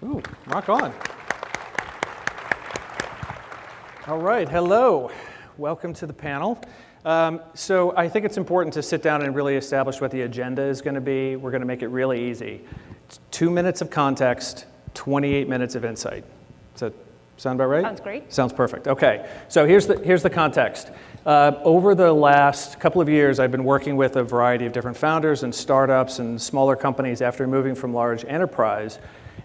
Ooh, rock on. All right, hello. Welcome to the panel. So I think it's important to sit down and really establish what the agenda is going to be. We're going to make it really easy. It's 2 minutes of context, 28 minutes of insight. Does that sound about right? Sounds great. Sounds perfect. Okay, so here's the context. Over the last couple of years, I've been working with a variety of different founders and startups and smaller companies after moving from large enterprise,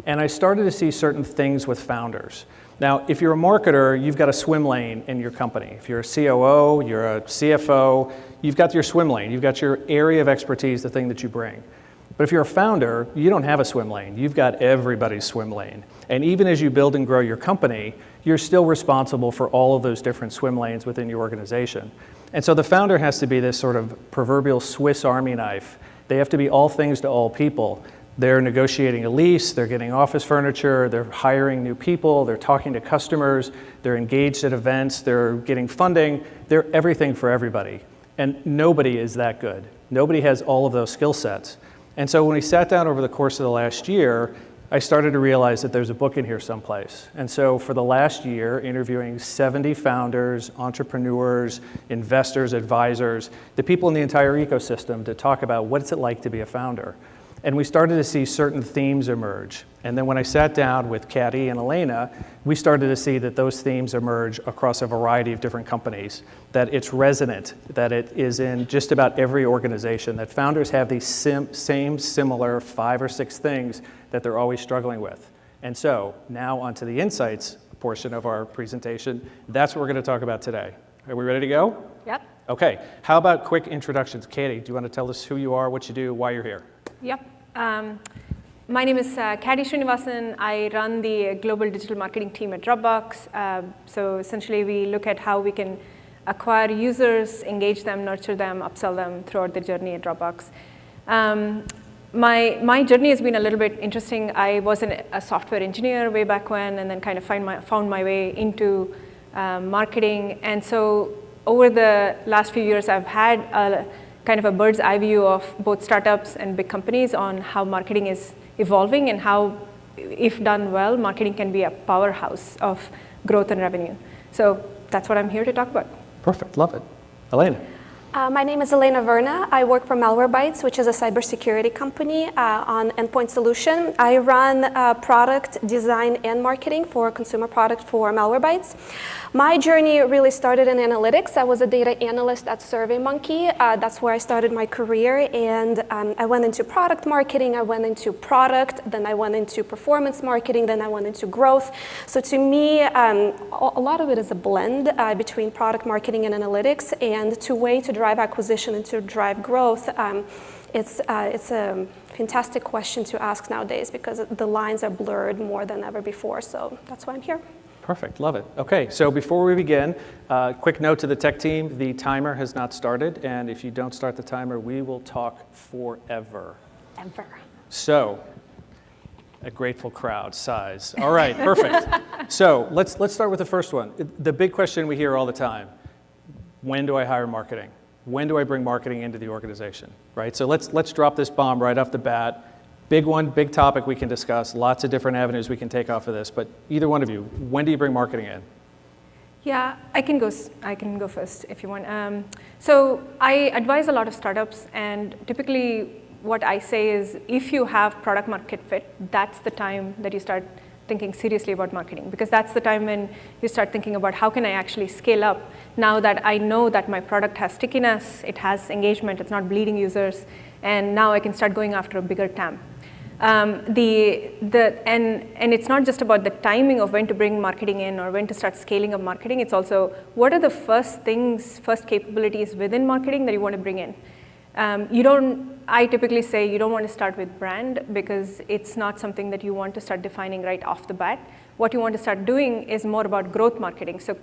and I started to see certain things with founders. Now, if you're a marketer, you've got a swim lane in your company. If you're a COO, you're a CFO, you've got your swim lane. You've got your area of expertise, the thing that you bring. But if you're a founder, you don't have a swim lane. You've got everybody's swim lane. And even as you build and grow your company, you're still responsible for all of those different swim lanes within your organization. And so the founder has to be this sort of proverbial Swiss Army knife. They have to be all things to all people. They're negotiating a lease, they're getting office furniture, they're hiring new people, they're talking to customers, they're engaged at events, they're getting funding, they're everything for everybody. And nobody is that good. Nobody has all of those skill sets. And so when we sat down over the course of the last year, I started to realize that there's a book in here someplace. And so for the last year, interviewing 70 founders, entrepreneurs, investors, advisors, the people in the entire ecosystem to talk about what's it like to be a founder. And we started to see certain themes emerge. And then when I sat down with Caddy and Elena, we started to see that those themes emerge across a variety of different companies, that it's resonant, that it is in just about every organization, that founders have these same similar 5 or 6 things that they're always struggling with. And so now onto the insights portion of our presentation. That's what we're going to talk about today. Are we ready to go? Yep. Okay. How about quick introductions? Caddy, do you want to tell us who you are, what you do, why you're here? Yep. My name is Caddy Srinivasan. I run the global digital marketing team at Dropbox. So essentially, we look at how we can acquire users, engage them, nurture them, upsell them throughout the journey at Dropbox. My journey has been a little bit interesting. I was a software engineer way back when, and then kind of found my way into marketing. And so over the last few years, I've had a kind of a bird's eye view of both startups and big companies on how marketing is evolving and how, if done well, marketing can be a powerhouse of growth and revenue. So that's what I'm here to talk about. Perfect, love it. Elena. My name is Elena Verna. I work for Malwarebytes, which is a cybersecurity company on endpoint solution. I run product design and marketing for consumer product for Malwarebytes. My journey really started in analytics. I was a data analyst at SurveyMonkey. That's where I started my career, and I went into product marketing, I went into product, then I went into performance marketing, then I went into growth. So to me, a lot of it is a blend between product marketing and analytics, and to drive acquisition and to drive growth, it's a fantastic question to ask nowadays because the lines are blurred more than ever before. So that's why I'm here. Perfect, love it. Okay, so before we begin, quick note to the tech team, the timer has not started, and if you don't start the timer, we will talk forever. Ever. So, a grateful crowd, sighs. All right, perfect. So let's start with the first one. The big question we hear all the time, when do I hire marketing? When do I bring marketing into the organization, right? So let's drop this bomb right off the bat. Big one, big topic we can discuss, lots of different avenues we can take off of this, but either one of you, when do you bring marketing in? Yeah, I can go first if you want. So I advise a lot of startups, and typically what I say is if you have product market fit, that's the time that you start thinking seriously about marketing, because that's the time when you start thinking about how can I actually scale up now that I know that my product has stickiness, it has engagement, it's not bleeding users, and now I can start going after a bigger TAM. And it's not just about the timing of when to bring marketing in or when to start scaling up marketing, it's also what are the first capabilities within marketing that you want to bring in. I typically say you don't want to start with brand because it's not something that you want to start defining right off the bat. What you want to start doing is more about growth marketing. So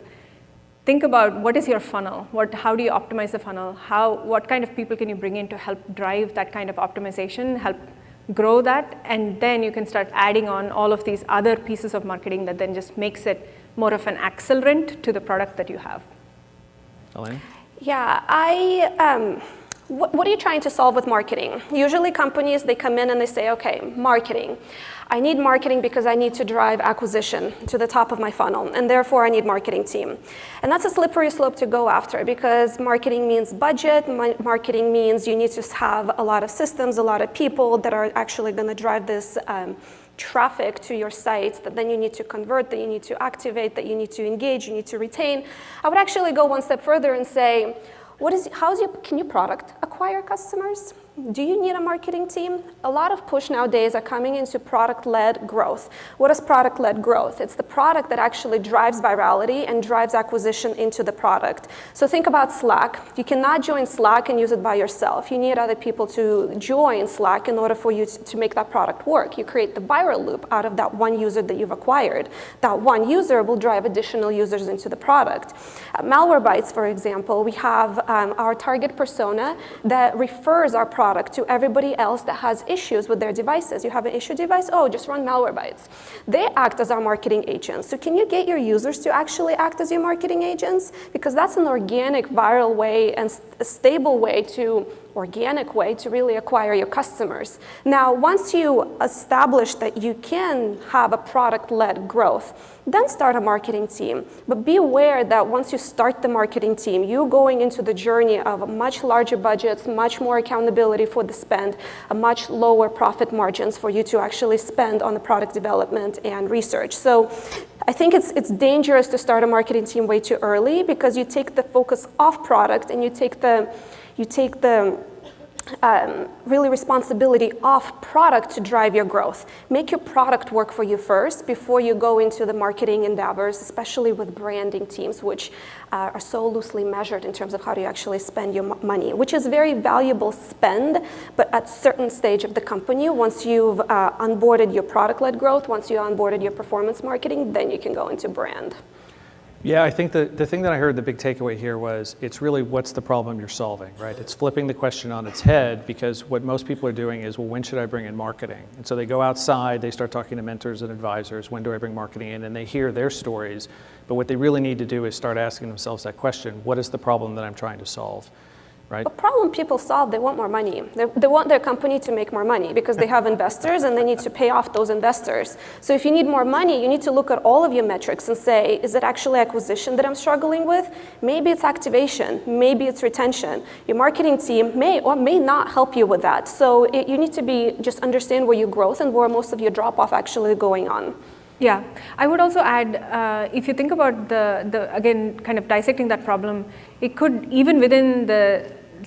think about what is your funnel? How do you optimize the funnel? What kind of people can you bring in to help drive that kind of optimization, help grow that, and then you can start adding on all of these other pieces of marketing that then just makes it more of an accelerant to the product that you have. Elena? Yeah, what are you trying to solve with marketing? Usually companies, they come in and they say, okay, marketing. I need marketing because I need to drive acquisition to the top of my funnel, and therefore I need marketing team. And that's a slippery slope to go after, because marketing means budget, marketing means you need to have a lot of systems, a lot of people that are actually going to drive this traffic to your site that then you need to convert, that you need to activate, that you need to engage, you need to retain. I would actually go one step further and say, can you product acquire customers? Do you need a marketing team? A lot of push nowadays are coming into product-led growth. What is product-led growth? It's the product that actually drives virality and drives acquisition into the product. So think about Slack. You cannot join Slack and use it by yourself. You need other people to join Slack in order for you to make that product work. You create the viral loop out of that one user that you've acquired. That one user will drive additional users into the product. At Malwarebytes, for example, we have our target persona that refers our product to everybody else that has issues with their devices. You have an issue device? Oh, just run Malwarebytes. They act as our marketing agents. So can you get your users to actually act as your marketing agents? Because that's an organic, viral way and a stable way to really acquire your customers. Now, once you establish that you can have a product-led growth, then start a marketing team. But be aware that once you start the marketing team, you're going into the journey of much larger budgets, much more accountability for the spend, a much lower profit margins for you to actually spend on the product development and research. So I think it's dangerous to start a marketing team way too early, because you take the focus off product and you take the really responsibility off product to drive your growth. Make your product work for you first before you go into the marketing endeavors, especially with branding teams, which are so loosely measured in terms of how do you actually spend your money, which is very valuable spend, but at certain stage of the company, once you've onboarded your product-led growth, once you onboarded your performance marketing, then you can go into brand. Yeah, I think the thing that I heard, the big takeaway here was, it's really what's the problem you're solving, right? It's flipping the question on its head, because what most people are doing is, well, when should I bring in marketing? And so they go outside, they start talking to mentors and advisors, when do I bring marketing in? And they hear their stories. But what they really need to do is start asking themselves that question: what is the problem that I'm trying to solve? Right? The problem people solve, they want more money. They want their company to make more money because they have investors and they need to pay off those investors. So if you need more money, you need to look at all of your metrics and say, is it actually acquisition that I'm struggling with? Maybe it's activation, maybe it's retention. Your marketing team may or may not help you with that. So you need to just understand where your growth and where most of your drop-off actually going on. Yeah, I would also add, if you think about again, kind of dissecting that problem, it could, even within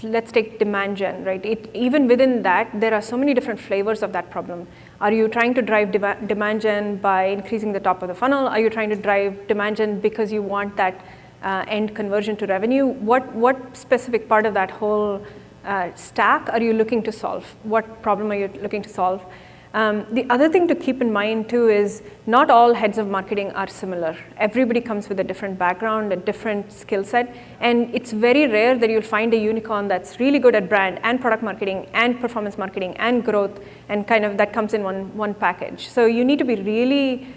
let's take demand gen, right? Even within that, there are so many different flavors of that problem. Are you trying to drive demand gen by increasing the top of the funnel? Are you trying to drive demand gen because you want that end conversion to revenue? What specific part of that whole stack are you looking to solve? What problem are you looking to solve? The other thing to keep in mind too is, not all heads of marketing are similar. Everybody comes with a different background, a different skill set, and it's very rare that you'll find a unicorn that's really good at brand and product marketing and performance marketing and growth, and kind of that comes in one package. So you need to be really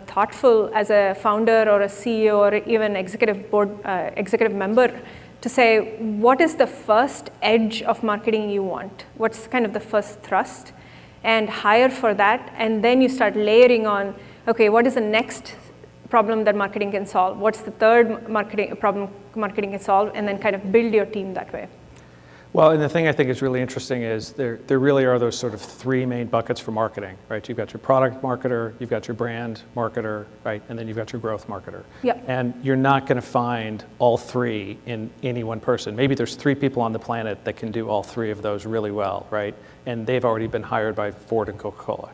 thoughtful as a founder or a CEO or even executive member to say, what is the first edge of marketing you want? What's kind of the first thrust? And hire for that, and then you start layering on, okay, what is the next problem that marketing can solve? What's the third problem marketing can solve? And then kind of build your team that way. Well, and the thing I think is really interesting is there really are those sort of three main buckets for marketing, right? You've got your product marketer, you've got your brand marketer, right? And then you've got your growth marketer. Yep. And you're not going to find all three in any one person. Maybe there's 3 people on the planet that can do all 3 of those really well, right? And they've already been hired by Ford and Coca-Cola,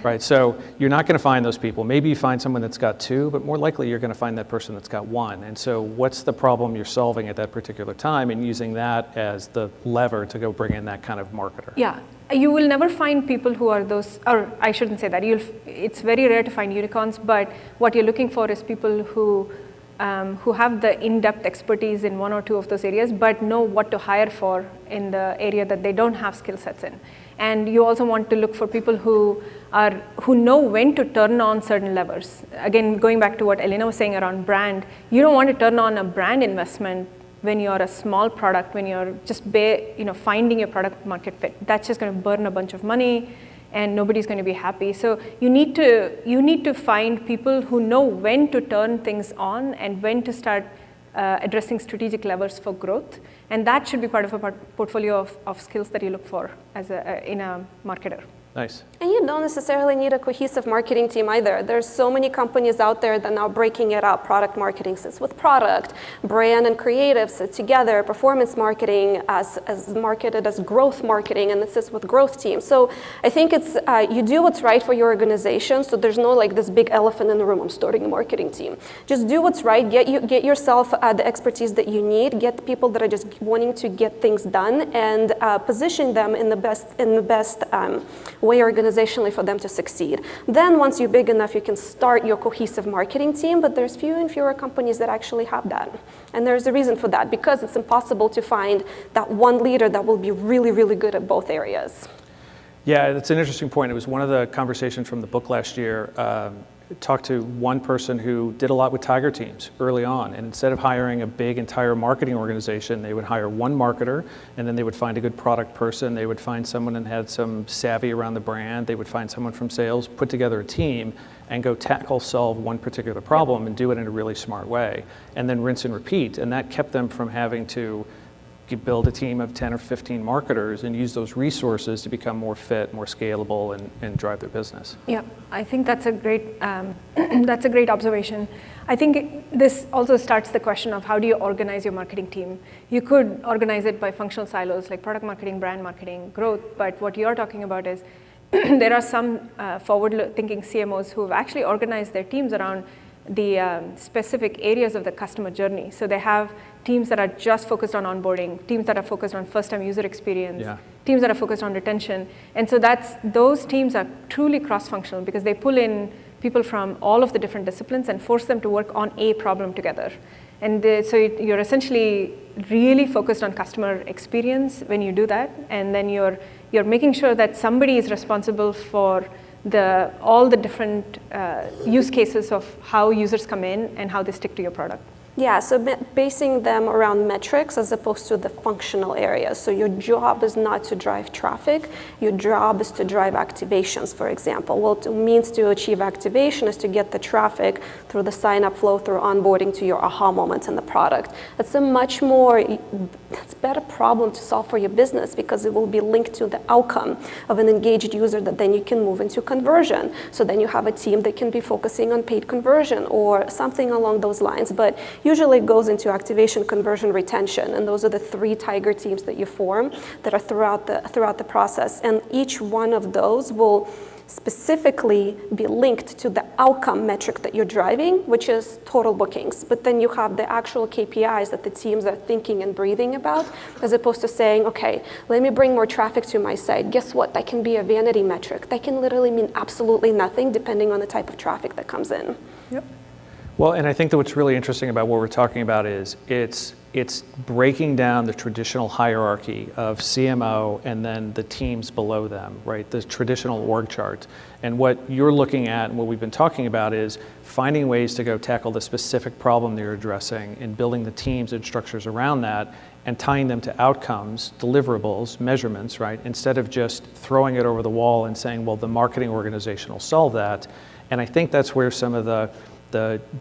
right? So you're not going to find those people. Maybe you find someone that's got 2, but more likely you're going to find that person that's got 1. And so what's the problem you're solving at that particular time, and using that as the lever to go bring in that kind of marketer. Yeah, you will never find people who are those, or I shouldn't say that, it's very rare to find unicorns, but what you're looking for is people who have the in-depth expertise in 1 or 2 of those areas, but know what to hire for in the area that they don't have skill sets in. And you also want to look for people who know when to turn on certain levers. Again, going back to what Elena was saying around brand, you don't want to turn on a brand investment when you're a small product, when you're just finding your product market fit. That's just going to burn a bunch of money. and nobody's going to be happy. So you need to find people who know when to turn things on and when to start addressing strategic levers for growth, and that should be part of a portfolio of skills that you look for in a marketer. Nice. And you don't necessarily need a cohesive marketing team either. There's so many companies out there that are now breaking it up. Product marketing sits with product, brand and creative sit together, performance marketing as marketed as growth marketing, and it sits with growth teams. So I think it's, you do what's right for your organization, so there's no like this big elephant in the room, I'm starting a marketing team. Just do what's right, get yourself the expertise that you need, get people that are just wanting to get things done, and position them in the best way organizationally for them to succeed. Then once you're big enough, you can start your cohesive marketing team, but there's fewer and fewer companies that actually have that. And there's a reason for that, because it's impossible to find that one leader that will be really, really good at both areas. Yeah, that's an interesting point. It was one of the conversations from the book last year. Talked to one person who did a lot with Tiger teams early on, and instead of hiring a big entire marketing organization, they would hire one marketer, and then they would find a good product person, they would find someone that had some savvy around the brand, they would find someone from sales, put together a team, and go solve one particular problem and do it in a really smart way, and then rinse and repeat, and that kept them from having to build a team of 10 or 15 marketers and use those resources to become more fit, more scalable, and drive their business. Yeah, I think that's a great that's a great observation. I think this also starts the question of how do you organize your marketing team. You could organize it by functional silos like product marketing, brand marketing, growth, but what you're talking about is there are some forward-thinking CMOs who have actually organized their teams around the specific areas of the customer journey. So they have teams that are just focused on onboarding, teams that are focused on first-time user experience, teams that are focused on retention. And so those teams are truly cross-functional because they pull in people from all of the different disciplines and force them to work on a problem together. And so you're essentially really focused on customer experience when you do that, and then you're making sure that somebody is responsible for all the different use cases of how users come in and how they stick to your product. Yeah, so basing them around metrics as opposed to the functional areas. So your job is not to drive traffic, your job is to drive activations, for example. What it means to achieve activation is to get the traffic through the sign-up flow, through onboarding to your aha moments in the product. That's that's a better problem to solve for your business because it will be linked to the outcome of an engaged user that then you can move into conversion. So then you have a team that can be focusing on paid conversion or something along those lines. But usually it goes into activation, conversion, retention, and those are the three tiger teams that you form that are throughout the process. And each one of those will specifically be linked to the outcome metric that you're driving, which is total bookings. But then you have the actual KPIs that the teams are thinking and breathing about, as opposed to saying, okay, let me bring more traffic to my site. Guess what? That can be a vanity metric. That can literally mean absolutely nothing depending on the type of traffic that comes in. Yep. Well, and I think that what's really interesting about what we're talking about is it's breaking down the traditional hierarchy of CMO and then the teams below them, right? The traditional org chart. And what you're looking at and what we've been talking about is finding ways to go tackle the specific problem that you're addressing and building the teams and structures around that and tying them to outcomes, deliverables, measurements, right? Instead of just throwing it over the wall and saying, well, the marketing organization will solve that. And I think that's where some of the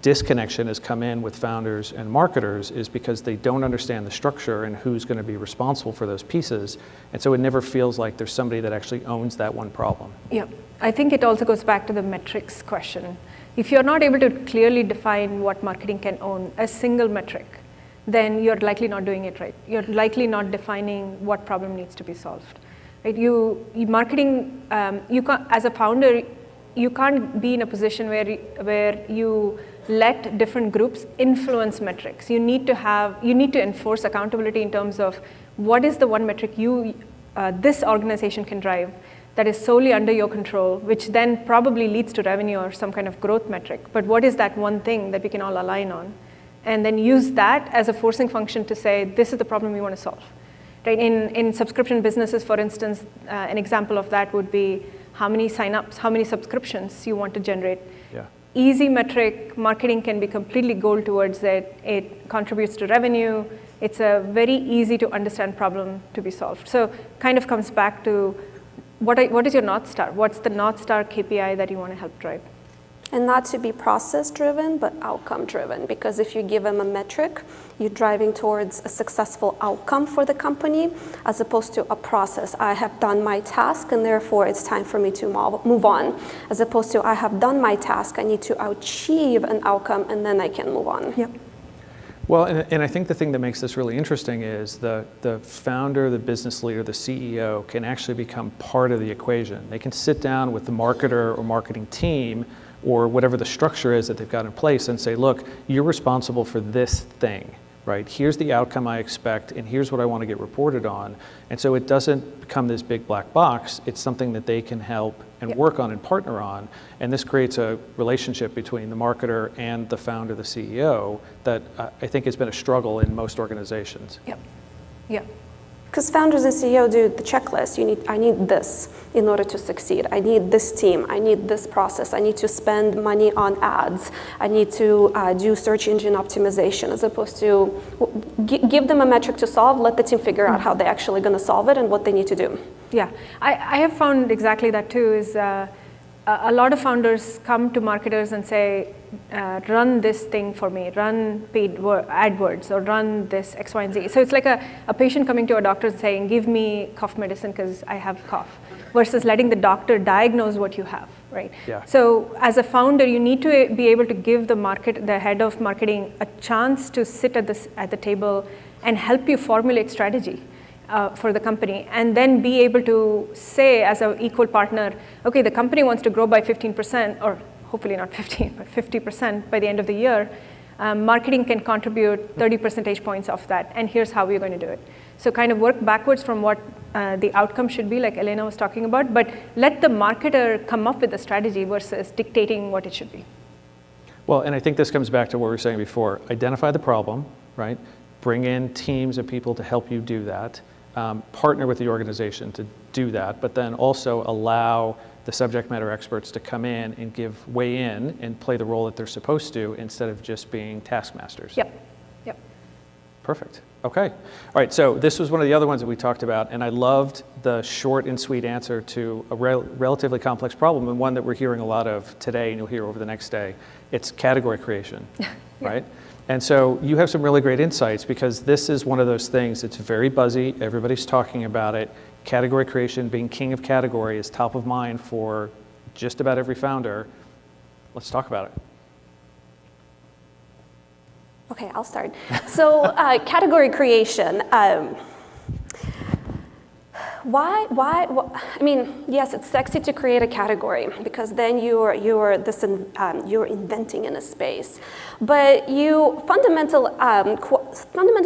disconnection has come in with founders and marketers is because they don't understand the structure and who's going to be responsible for those pieces. And so it never feels like there's somebody that actually owns that one problem. Yeah, I think it also goes back to the metrics question. If you're not able to clearly define what marketing can own, a single metric, then you're likely not doing it right. You're likely not defining what problem needs to be solved. Right? Marketing, as a founder, you can't be in a position where you let different groups influence metrics. You need to enforce accountability in terms of what is the one metric this organization can drive that is solely under your control, which then probably leads to revenue or some kind of growth metric. But what is that one thing that we can all align on? And then use that as a forcing function to say, this is the problem we want to solve. Right? In subscription businesses, for instance, an example of that would be how many signups, how many subscriptions you want to generate. Yeah. Easy metric, marketing can be completely goal towards it. It contributes to revenue. It's a very easy to understand problem to be solved. So kind of comes back to what is your North Star? What's the North Star KPI that you want to help drive? And not to be process-driven, but outcome-driven. Because if you give them a metric, you're driving towards a successful outcome for the company, as opposed to a process. I have done my task, and therefore it's time for me to move on. As opposed to, I have done my task, I need to achieve an outcome, and then I can move on. Yep. Well, and I think the thing that makes this really interesting is the founder, the business leader, the CEO can actually become part of the equation. They can sit down with the marketer or marketing team or whatever the structure is that they've got in place and say, look, you're responsible for this thing, right? Here's the outcome I expect, and here's what I want to get reported on. And so it doesn't become this big black box. It's something that they can help and work on and partner on. And this creates a relationship between the marketer and the founder, the CEO, that I think has been a struggle in most organizations. Yep. Yep. Because founders and CEO do the checklist. I need this in order to succeed. I need this team. I need this process. I need to spend money on ads. I need to do search engine optimization, as opposed to give them a metric to solve, let the team figure out how they're actually going to solve it and what they need to do. Yeah, I have found exactly that too, is a lot of founders come to marketers and say, run this thing for me, run paid AdWords, or run this X, Y, and Z. So it's like a patient coming to a doctor and saying, give me cough medicine because I have cough, versus letting the doctor diagnose what you have, right? Yeah. So as a founder, you need to be able to give the head of marketing a chance to sit at the table and help you formulate strategy. For the company, and then be able to say as an equal partner, okay, the company wants to grow by 15%, or hopefully not 15, but 50% by the end of the year. Marketing can contribute 30 percentage points of that, and here's how we're going to do it. So kind of work backwards from what the outcome should be, like Elena was talking about, but let the marketer come up with a strategy versus dictating what it should be. Well, and I think this comes back to what we were saying before. Identify the problem, right? Bring in teams of people to help you do that. Partner with the organization to do that, but then also allow the subject matter experts to come in and weigh in and play the role that they're supposed to, instead of just being taskmasters. Yep. Yep. Perfect. Okay. All right. So this was one of the other ones that we talked about, and I loved the short and sweet answer to a relatively complex problem, and one that we're hearing a lot of today, and you'll hear over the next day. It's category creation, right? And so you have some really great insights, because this is one of those things that's very buzzy. Everybody's talking about it. Category creation, being king of category, is top of mind for just about every founder. Let's talk about it. Okay, I'll start. So category creation. Why? I mean, yes, it's sexy to create a category, because then you're inventing in a space. But fundamental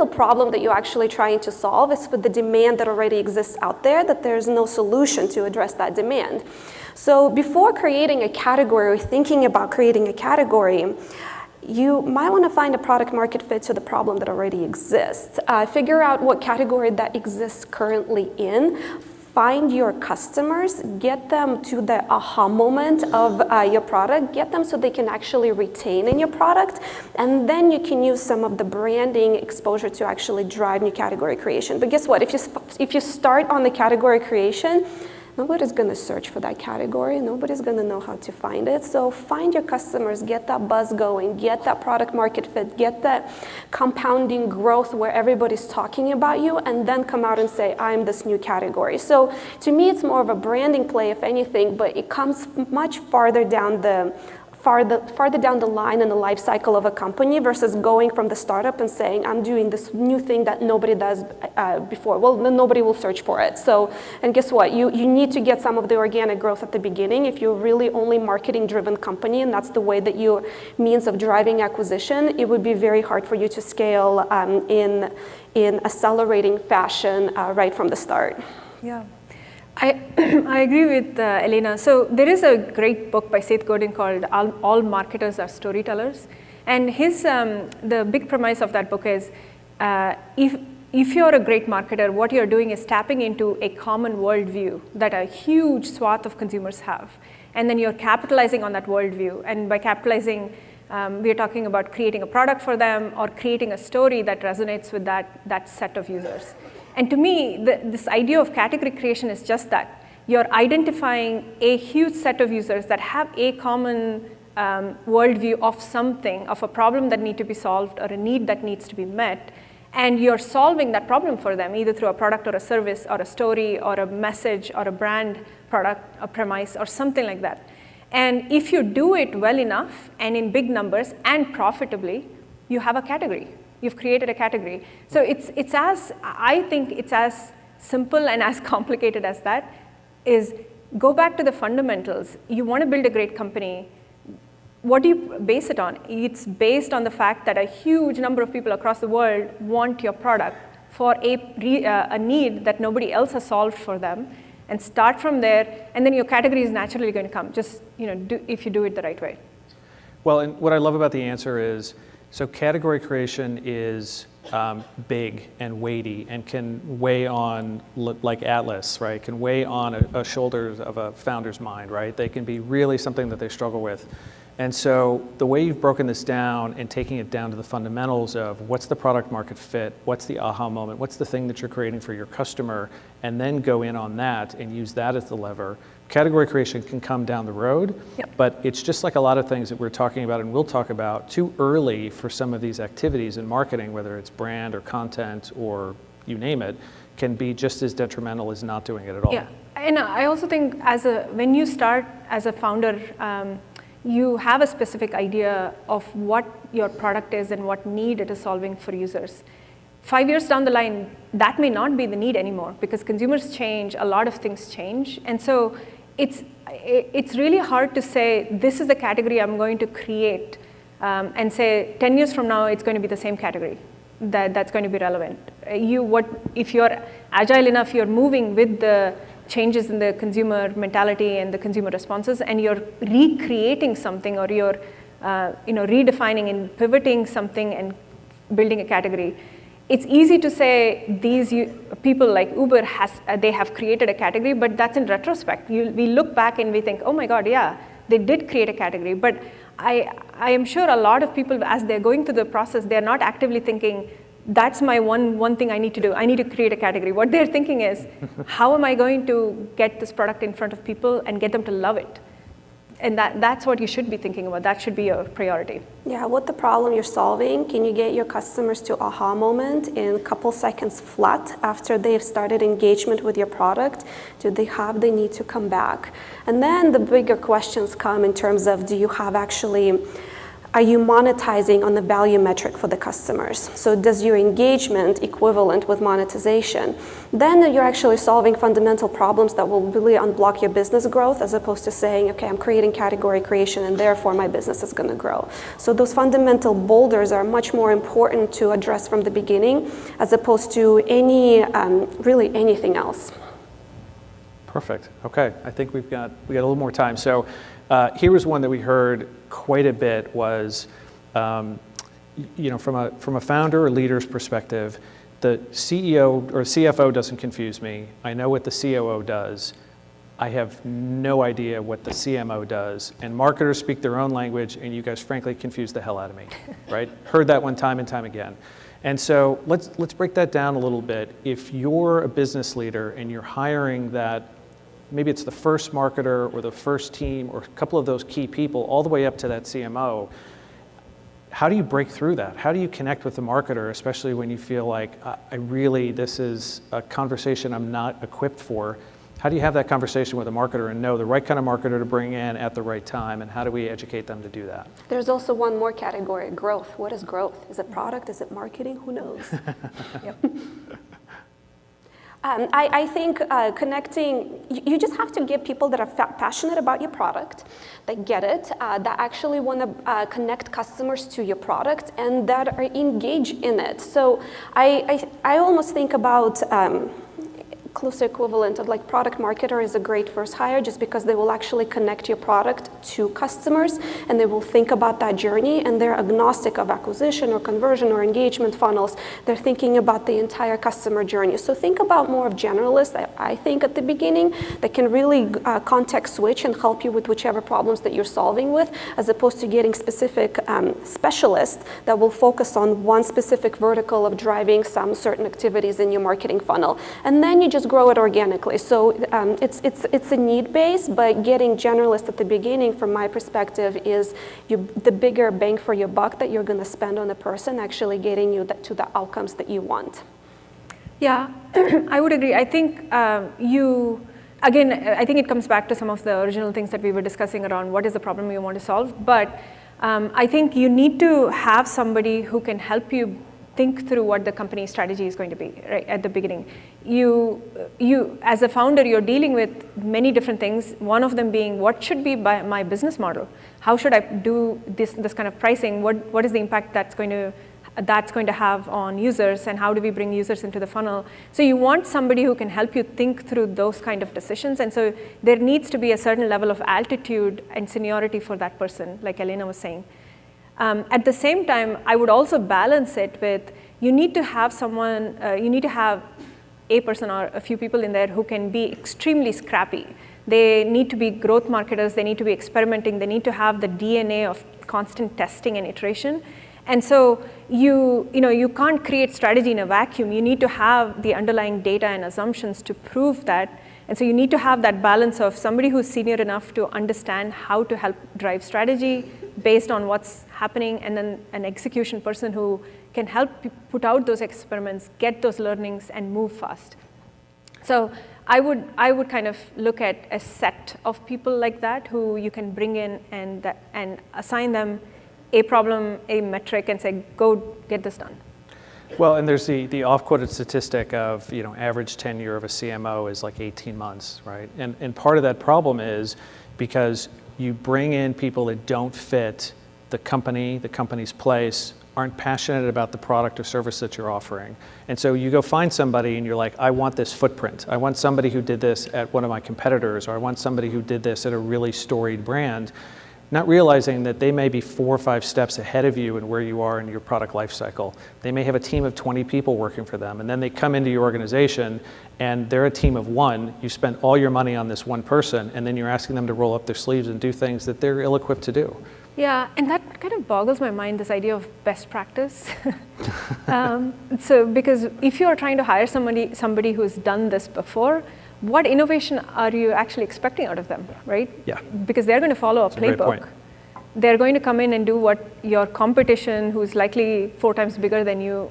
problem that you're actually trying to solve is for the demand that already exists out there, that there's no solution to address that demand. So before creating a category or thinking about creating a category, you might want to find a product market fit to the problem that already exists. Figure out what category that exists currently in. Find your customers, get them to the aha moment of your product, get them so they can actually retain in your product, and then you can use some of the branding exposure to actually drive new category creation. But guess what? If you start on the category creation, nobody's going to search for that category. Nobody's going to know how to find it. So find your customers, get that buzz going, get that product market fit, get that compounding growth where everybody's talking about you, and then come out and say, I'm this new category. So to me, it's more of a branding play, if anything, but it comes much farther down the line in the life cycle of a company, versus going from the startup and saying, I'm doing this new thing that nobody does before. Well, then nobody will search for it. So, and guess what? You need to get some of the organic growth at the beginning. If you're really only marketing-driven company, and that's the way that your means of driving acquisition, it would be very hard for you to scale in accelerating fashion right from the start. Yeah. I agree with Elena. So there is a great book by Seth Godin called All Marketers Are Storytellers. And the big premise of that book is, if you're a great marketer, what you're doing is tapping into a common worldview that a huge swath of consumers have. And then you're capitalizing on that worldview. And by capitalizing, we're talking about creating a product for them, or creating a story that resonates with that set of users. And to me, this idea of category creation is just that. you're identifying a huge set of users that have a common worldview of something, of a problem that needs to be solved or a need that needs to be met, and you're solving that problem for them, either through a product or a service or a story or a message or a brand product, a premise or something like that. And if you do it well enough and in big numbers and profitably, you have a category. You've created a category. So I think it's as simple and as complicated as that, is go back to the fundamentals. You want to build a great company. What do you base it on? It's based on the fact that a huge number of people across the world want your product for a need that nobody else has solved for them, and start from there, and then your category is naturally going to come, just if you do it the right way. Well, and what I love about the answer is, so category creation is big and weighty and can weigh on, like Atlas, right? Can weigh on a shoulders of a founder's mind, right? They can be really something that they struggle with. And so the way you've broken this down and taking it down to the fundamentals of what's the product market fit, what's the aha moment, what's the thing that you're creating for your customer, and then go in on that and use that as the lever. Category creation can come down the road, but it's just like a lot of things that we're talking about and we'll talk about, too early for some of these activities in marketing, whether it's brand or content or you name it, can be just as detrimental as not doing it at all. Yeah, and I also think when you start as a founder, you have a specific idea of what your product is and what need it is solving for users. 5 years down the line, that may not be the need anymore because consumers change, a lot of things change. And so it's really hard to say, this is the category I'm going to create, and say 10 years from now, it's going to be the same category that's going to be relevant. If you're agile enough, you're moving with the changes in the consumer mentality and the consumer responses, and you're recreating something, or you're redefining and pivoting something and building a category. It's easy to say these people like Uber they have created a category, but that's in retrospect. We look back and we think, oh my God, yeah, they did create a category. But I am sure a lot of people, as they're going through the process, they're not actively thinking, that's my one thing I need to do. I need to create a category. What they're thinking is, how am I going to get this product in front of people and get them to love it? And that's what you should be thinking about. That should be your priority. Yeah, what the problem you're solving, can you get your customers to aha moment in a couple seconds flat after they've started engagement with your product? Do they have the need to come back? And then the bigger questions come in terms of, are you monetizing on the value metric for the customers? So does your engagement equivalent with monetization? Then you're actually solving fundamental problems that will really unblock your business growth, as opposed to saying, okay, I'm creating category creation and therefore my business is gonna grow. So those fundamental boulders are much more important to address from the beginning, as opposed to really anything else. Perfect, okay, I think we got a little more time. So here was one that we heard quite a bit was, from a founder or leader's perspective, the CEO or CFO doesn't confuse me. I know what the COO does. I have no idea what the CMO does. And marketers speak their own language, and you guys frankly confuse the hell out of me, right? Heard that one time and time again. And so let's break that down a little bit. If you're a business leader and you're hiring that, maybe it's the first marketer or the first team or a couple of those key people all the way up to that CMO, how do you break through that? How do you connect with the marketer, especially when you feel like, this is a conversation I'm not equipped for? How do you have that conversation with a marketer and know the right kind of marketer to bring in at the right time, and how do we educate them to do that? There's also one more category, growth. What is growth? Is it product? Is it marketing? Who knows? Yep. I think connecting, you just have to get people that are passionate about your product, that get it, that actually want to connect customers to your product, and that are engaged in it. So I almost think about closer equivalent of like product marketer is a great first hire, just because they will actually connect your product to customers and they will think about that journey, and they're agnostic of acquisition or conversion or engagement funnels. They're thinking about the entire customer journey. So think about more of generalists, I think, at the beginning, that can really context switch and help you with whichever problems that you're solving with, as opposed to getting specific specialists that will focus on one specific vertical of driving some certain activities in your marketing funnel. And then you just just grow it organically. So it's a need base, but getting generalist at the beginning, from my perspective, is the bigger bang for your buck that you're going to spend on a person actually getting you to the outcomes that you want. Yeah, I would agree. I think again, I think it comes back to some of the original things that we were discussing around what is the problem you want to solve. But I think you need to have somebody who can help you think through what the company strategy is going to be right at the beginning. You as a founder, you're dealing with many different things. One of them being, what should be my business model? How should I do this kind of pricing? What is the impact that's going to have on users, and how do we bring users into the funnel? So you want somebody who can help you think through those kind of decisions. And so there needs to be a certain level of altitude and seniority for that person, like Elena was saying. At the same time, I would also balance it with, you need to have someone, you need to have a person or a few people in there who can be extremely scrappy. They need to be growth marketers, they need to be experimenting, they need to have the DNA of constant testing and iteration. And so you can't create strategy in a vacuum. You need to have the underlying data and assumptions to prove that. And so you need to have that balance of somebody who's senior enough to understand how to help drive strategy based on what's happening, and then an execution person who can help put out those experiments, get those learnings, and move fast. So I would kind of look at a set of people like that who you can bring in and assign them a problem, a metric, and say, go get this done. Well, and there's the oft-quoted statistic of, average tenure of a CMO is like 18 months, right? And part of that problem is because you bring in people that don't fit the company's place, aren't passionate about the product or service that you're offering. And so you go find somebody and you're like, I want this footprint. I want somebody who did this at one of my competitors, or I want somebody who did this at a really storied brand, not realizing that they may be 4 or 5 steps ahead of you in where you are in your product lifecycle. They may have a team of 20 people working for them, and then they come into your organization and they're a team of 1. You spent all your money on this one person, and then you're asking them to roll up their sleeves and do things that they're ill-equipped to do. Yeah, and that kind of boggles my mind, this idea of best practice. So because if you're trying to hire somebody who's done this before, what innovation are you actually expecting out of them, right? Yeah. Because they're going to follow a playbook. They're going to come in and do what your competition, who's likely 4 times bigger than you,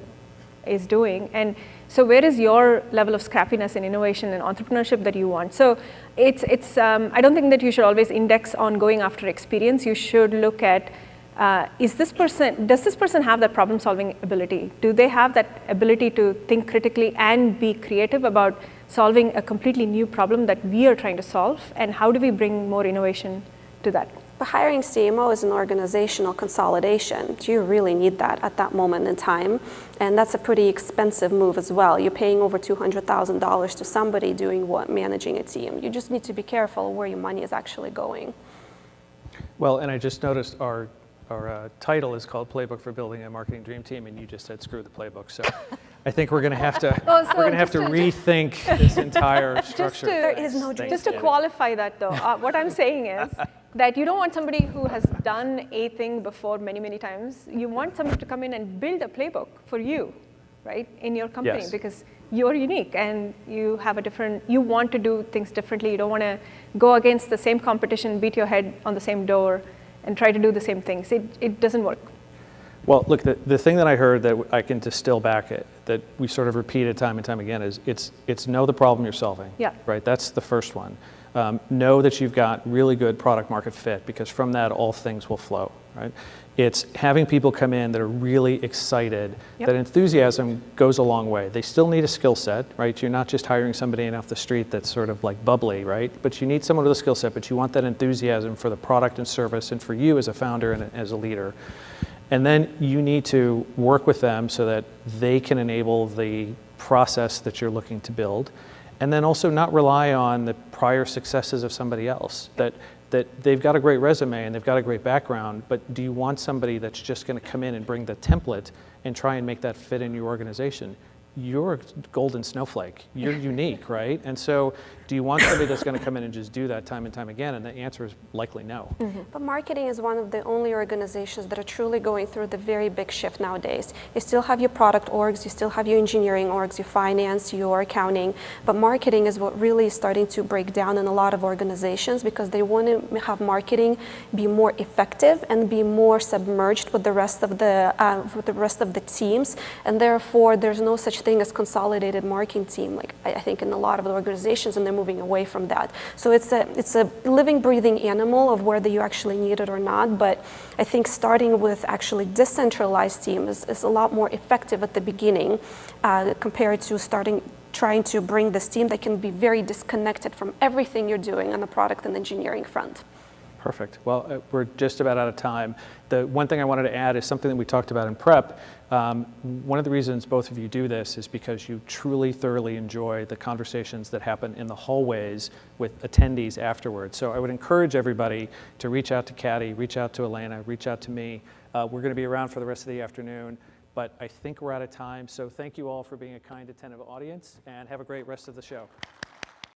is doing. And so where is your level of scrappiness and innovation and entrepreneurship that you want? So I don't think that you should always index on going after experience. You should look at, does this person have that problem-solving ability? Do they have that ability to think critically and be creative about solving a completely new problem that we are trying to solve? And how do we bring more innovation to that? But hiring CMO is an organizational consolidation. Do you really need that at that moment in time? And that's a pretty expensive move as well. You're paying over $200,000 to somebody doing what? Managing a team. You just need to be careful where your money is actually going. Well, and I just noticed our title is called Playbook for Building a Marketing Dream Team, and you just said screw the playbook. So I think we're going to have to rethink this entire structure. There is no dream. Just to qualify that, though, what I'm saying is that you don't want somebody who has done a thing before many, many times. You want somebody to come in and build a playbook for you, right, in your company, yes. Because you're unique and you have you want to do things differently. You don't want to go against the same competition, beat your head on the same door, and try to do the same things. It doesn't work. Well, look, the thing that I heard that I can distill back that we sort of repeated time and time again is it's know the problem you're solving. Yeah. Right. That's the first one. Know that you've got really good product market fit, because from that all things will flow. Right. It's having people come in that are really excited. Yep. That enthusiasm goes a long way. They still need a skill set, right? You're not just hiring somebody in off the street that's sort of like bubbly, right? But you need someone with a skill set, but you want that enthusiasm for the product and service, and for you as a founder and as a leader. And then you need to work with them so that they can enable the process that you're looking to build. And then also not rely on the prior successes of somebody else. That they've got a great resume and they've got a great background, but do you want somebody that's just going to come in and bring the template and try and make that fit in your organization? you're a golden snowflake. You're unique, right? And so do you want somebody that's going to come in and just do that time and time again? And the answer is likely no. But marketing is one of the only organizations that are truly going through the very big shift nowadays. You still have your product orgs, you still have your engineering orgs, your finance, your accounting, but marketing is what really is starting to break down in a lot of organizations because they want to have marketing be more effective and be more submerged with the rest of the teams, and therefore there's no such thing as consolidated marketing team, like I think in a lot of the organizations, and they're moving away from that. So it's a living, breathing animal of whether you actually need it or not, but I think starting with actually decentralized team is a lot more effective at the beginning compared to trying to bring this team that can be very disconnected from everything you're doing on the product and engineering front. Perfect. Well, we're just about out of time. The one thing I wanted to add is something that we talked about in prep. One of the reasons both of you do this is because you truly, thoroughly enjoy the conversations that happen in the hallways with attendees afterwards. So I would encourage everybody to reach out to Caddy, reach out to Elena, reach out to me. We're going to be around for the rest of the afternoon, but I think we're out of time. So thank you all for being a kind, attentive audience, and have a great rest of the show.